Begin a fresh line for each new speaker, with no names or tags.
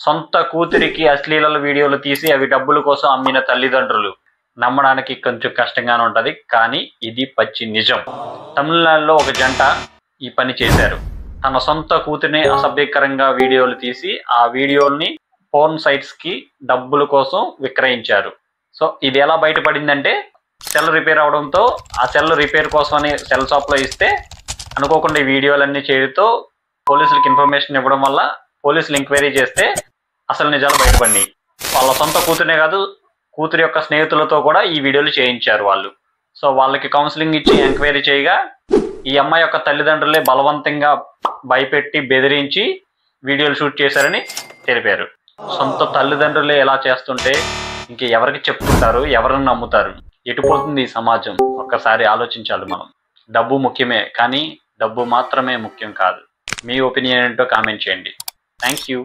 సొంత కూతురికి అశ్లీల వీడియోలు తీసి అవి డబ్బుల కోసం అమ్మిన తల్లిదండ్రులు. నమ్మడానికి కొంచెం కష్టంగానే ఉంటుంది, కానీ ఇది పచ్చి నిజం. తమిళనాడులో ఒక జంట ఈ పని చేశారు. తన సొంత కూతురిని అసభ్యకరంగా వీడియోలు తీసి ఆ వీడియోల్ని పోర్న్ సైట్స్కి డబ్బుల కోసం విక్రయించారు. సో ఇది ఎలా బయటపడిందంటే, సెల్ రిపేర్ అవడంతో ఆ సెల్ రిపేర్ కోసం అని సెల్ షాప్లో ఇస్తే అనుకోకుండా ఈ వీడియోలన్నీ చేయడంతో పోలీసులకు ఇన్ఫర్మేషన్ ఇవ్వడం వల్ల పోలీసులు ఎంక్వైరీ చేస్తే అసలు నిజాలు బయటపడినాయి. వాళ్ళ సొంత కూతురునే కాదు, కూతురు యొక్క స్నేహితులతో కూడా ఈ వీడియోలు చేయించారు వాళ్ళు. సో వాళ్ళకి కౌన్సిలింగ్ ఇచ్చి ఎంక్వైరీ చేయగా ఈ అమ్మాయి యొక్క తల్లిదండ్రులే బలవంతంగా భయపెట్టి బెదిరించి వీడియోలు షూట్ చేశారని తెలిపారు. సొంత తల్లిదండ్రులే ఎలా చేస్తుంటే ఇంక ఎవరికి చెప్తుంటారు, ఎవరిని నమ్ముతారు? ఎటుపోతుంది ఈ సమాజం? ఒక్కసారి ఆలోచించాలి మనం. డబ్బు ముఖ్యమే, కానీ డబ్బు మాత్రమే ముఖ్యం కాదు. మీ ఒపీనియన్ ఏంటో కామెంట్ చేయండి. Thank you.